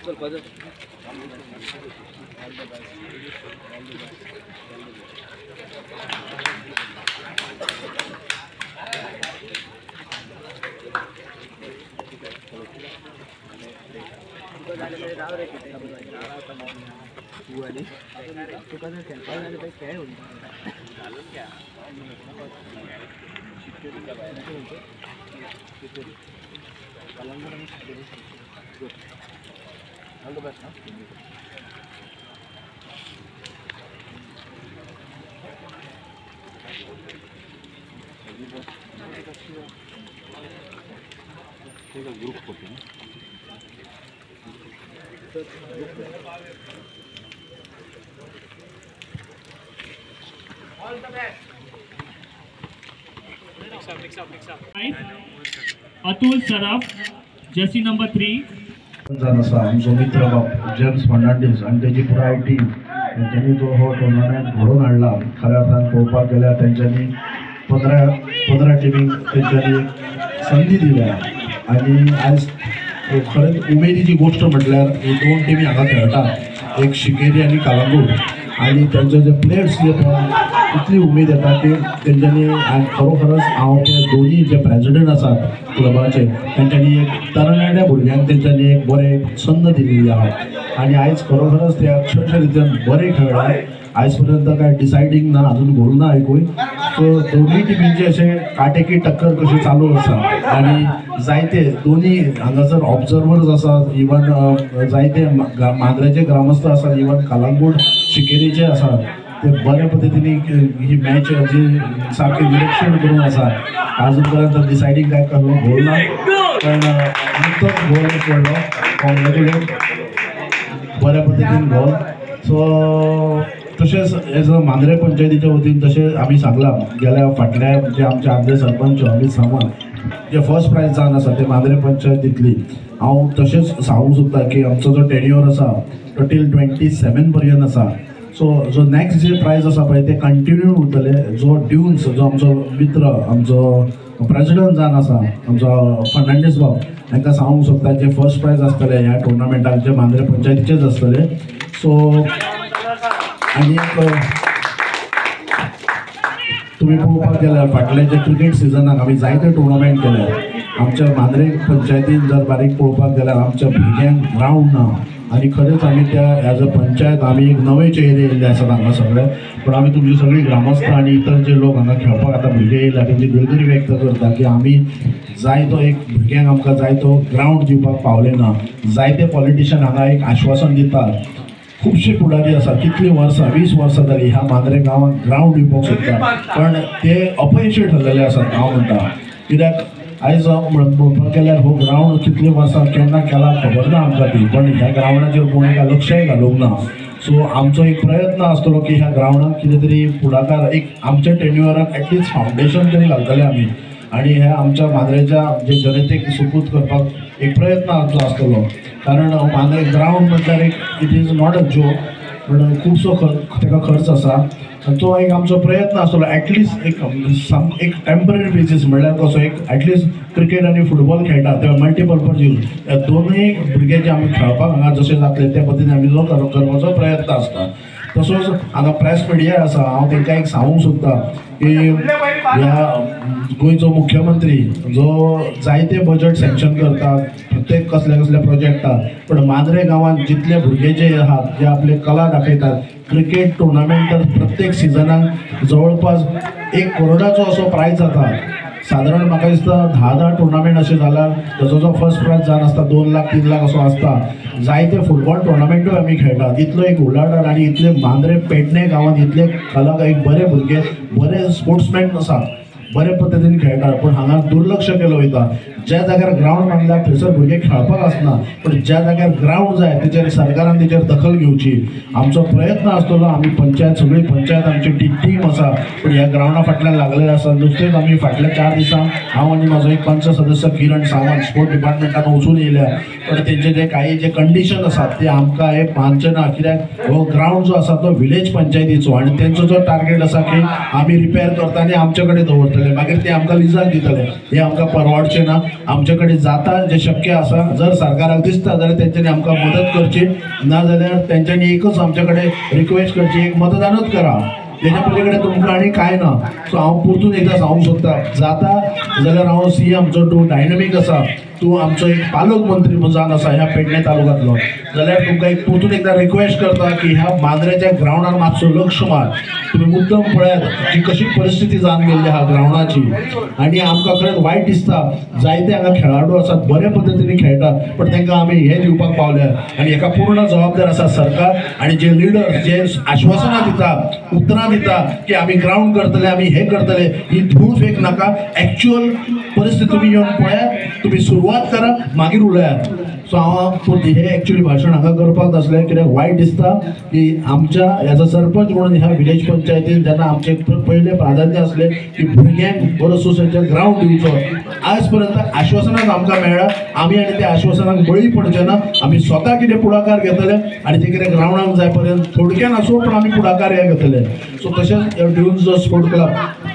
All the best, huh? Take a group photo. All the best. Mix up. Atul Saraf, jersey number 3. आमचो मित्र बाब James Fernandes आणि त्याची पुराय टीम त्यांनी जो हो टुर्नामेंट घडून हाडला खऱ्या अर्थान पळोवपाक गेल्यार त्यांच्यानी 15 टिमीक त्यांच्यानी संधी दिल्या आणि आज खरेंच उमेदीची गोष्ट म्हटल्यार ही 2 टिमी हांगा खेळटात एक शिकेरी आणि कालांगूट आणि त्यांचे जे प्लेयर्स जे इतली उमेद येता की त्यांच्यानी खरोखरच हांव ते दोन्ही जे प्रेसिडेंट आसात क्लबाचे त्यांच्यानी एक तरणाट्या भुरग्यांक त्यांच्यानी एक बरे संद दिलेली आहा आणि आयज खरोखरच ते अक्षरशः रितीन बरे खेळ्ळा आयज पर्यंत काय डिसायडींग ना अजून घडूं ना एकूय सो दोन्ही टिमींचे अशे काटेकी टक्कर कशी चालू आसा आणि जायते दोन्ही हांगासर ऑब्जर्वर्स आसात इवन जायते मांद्रेचे ग्रामस्थ आसात इवन कालांगूट शिकेरीचे आसात ते बऱ्या पद्धतीने ही मॅच जी सारखी निरीक्षण करून आसा अजून पर्यंत डिसायडींग काय कसलो गोल ना पण नुकतोच गोल पडलो कॉंग्रॅच्युलेट बऱ्या पद्धतीन गोल सो तशेंच एज अ मांद्रे पंचायतीच्या वतीन तशें आमी सांगलां गेल्या फाटल्या जे आमचे आदले सरपंच अमित सावंत जे फर्स्ट प्रायज जावन आसा ते मांद्रे पंचायत दितली हांव तशेंच सांगूंक सोदतां की आमचो जो टेन्युअर आसा तो टील 27 पर्यंत आसा सो जो नेक्स्ट जे प्रायज आसा पळय ते कंटिन्यू उरतले जो ड्यून्स जो आमचो मित्र आमचो प्रेसिडेंट जावन आसा आमचो फर्नांडीस बाब तांकां सांगूंक सोदता जे फर्स्ट प्रायज आसतले ह्या टुर्नामेंटाक जे मांद्रे पंचायतीचेच आसतले सो आनी तुम्ही पळोवपाक गेल्यार फाटले जे क्रिकेट सिजनाक आमी जायते टुर्नामेंट केले आमच्या मांद्रे पंचायतीन जर बारीक पळोवपाक गेल्यार आमच्या भुरग्यांक ग्रावंड ना आणि खरेंच आमी त्या एज अ पंचायत आमी एक नवे चेहरे येयल्ले आसात हांगा सगळे पण आमी तुमची सगळी ग्रामस्थ आणि इतर जे लोक हांगा खेळपाक आतां भुरगे येयल्या तेंची दिलगिरी व्यक्त करता की आमी जाय तो एक भुरग्यांक आमकां जाय तो ग्रावंड दिवपाक पावले ना जायते पॉलिटिशियन हांगा एक आश्वासन दितात खूबशे फुडारी आसा कितली वर्सां 20 वर्सां जाली ह्या मांद्रे गांवांत ग्रावंड दिवपाक सोदतात पण ते अपयशी ठरलेले आसात हांव म्हणटा कित्याक आयज पळोवपाक गेल्यार हो ग्रावंड कितली वर्सां केन्ना केला खबर ना आमकां ती पण ह्या ग्रावंडाचेर कोणी एका लक्षय घालूंक ना सो आमचो एक प्रयत्न आसतलो की ह्या ग्रावंडाक कितें तरी फुडाकार एक आमच्या टेन्युअराक एटलिस्ट फावंडेशन तरी घालतले आमी आणि ह्या आमच्या मांद्रेच्या जे जनतेक सुपूत करपाक एक प्रयत्न आमचो आसतलो कारण मांद्रे ग्रावंड म्हटल्यार एक it is not a joke पण खुबसो ताका खर्च आसा तो एक आमचो प्रयत्न आसतलो एटलिस्ट एक टेम्पररी बेसीस म्हणल्यार कसो एक एटलिस्ट क्रिकेट आनी फुटबॉल खेळटा ते मल्टीपर्पज यूज ह्या दोनूय भुरगे जे आमी खेळपाक हांगा जशें जातले त्या पद्दतीन आमी जो करपाचो प्रयत्न आसता तसोच हांगा प्रेस मिडिया आसा हांव तांकां एक सांगूंक सोदतां की ह्या गोंयचो मुख्यमंत्री जो जायते बजेट सँक्शन करता प्रत्येक कसल्या प्रोजेक्टाक पण मांद्रे गांवांत जितले भुरगे जे आहात जे आपले कला दाखयतात क्रिकेट टुर्नामेंट प्रत्येक सिजनाक जवळपास 1 करोडाचो असो प्रायज जाता साधारण म्हाका दिसता 10 टुर्नामेंट अशें जाला ताचो जो फर्स्ट प्रायज जावन आसता 2 लाख 3 लाख असो आसता जायते फुटबॉल टुर्नामेंटूय आमी खेळटात इतलो एक उलाढाल आनी इतले मांद्रे पेडणे गांवांत इतले कला एक बरे भुरगे बरे स्पोर्ट्समॅन आसा बरे पद्धतीन खेळटात पण हांगा दुर्लक्ष केलो वयता ज्या जाग्यार ग्रावंड बांदला थंयसर भुरगे खेळपाक आसना पण ज्या जाग्यार ग्रावंड जाय तेचेर सरकारान तेचेर दखल घेवची आमचो प्रयत्न आसतलो आमी पंचायत सगळी पंचायत आमची टीम आसा पण ह्या ग्रावंडा फाटल्यान लागलेले आसा नुकतेच आमी फाटल्या 4 दिसांक हांव आनी म्हाजो एक पंच सदस्य किरण सावंत स्पोर्ट डिपार्टमेंटान वचून येयल्या पण तेंचे जे काही जे कंडिशन आसात ते आमकां हे मानचे ना कित्याक हो ग्रावंड जो आसा तो विलेज पंचायतीचो आनी तेंचो जो टार्गेट आसा की आमी रिपेर करता आनी आमचे कडेन दवरतले घेतले मागीर ते आमकां लिजाक दितले हे आमकां परवडचें ना आमचे कडेन जाता जे शक्य आसा जर सरकाराक दिसता जाल्यार तेंच्यांनी आमकां मदत करची ना जाल्यार तेंच्यांनी एकच आमचे कडेन रिक्वेस्ट करची एक मतदानच करा तेच्या पलीकडे तुमकां आनी कांय ना सो हांव परतून एकदां सांगूंक सोदता जाता जाल्यार हांव CM जो तूं डायनॅमीक आसा तूं आमचो एक पालक मंत्री जावन आसा ह्या पेडणे तालुक्यांतलो जाल्यार तुमकां एक परतून एकदां रिक्वेस्ट करता की ह्या मांद्रेच्या ग्रावंडार मातसो लक्ष मार तुम्ही मुद्दम पळयात की कशी परिस्थिती जावन गेल्ली ह्या ग्रावंडाची आनी आमकां खरेंच वायट दिसता जायते हांगा खेळाडू आसात बरे पद्दतीन खेळटात पण तांकां आमी हे दिवपाक पावल्या आनी हेका पूर्ण जबाबदार आसा सरकार आनी जे लिडर्स जे आश्वासनां दितात उतरां दिता की आमी ग्राउंड करतले आमी हे करतले ही धूळ फेक नाका एक्चुअल परिस्थिती तुम्ही येवन पळयात तुम्ही सुरवात करा मागीर उलयात सो हांव हे एक्चुअली भाशण हांगा करपाक नासलें कित्याक वायट दिसता की आमच्या ह्याचा सरपंच म्हणून ह्या विलेज पंचायतीन जेन्ना आमचे पयलें प्राधान्य आसलें की भुरग्यांक बरो सोसायटीचो ग्राउंड दिवचो आज पर्यंत आश्वासनां आमकां मेळ्ळा आमी आनी त्या आश्वासनाक बळी पडचे ना आमी स्वता कितें पुढाकार घेतले आनी ते कितें ग्राउंडाक जाय पर्यंत थोडक्यान आसूं पण आमी पुढाकार हे घेतले सो तशेंच ड्युन्स जो स्पोर्ट क्लब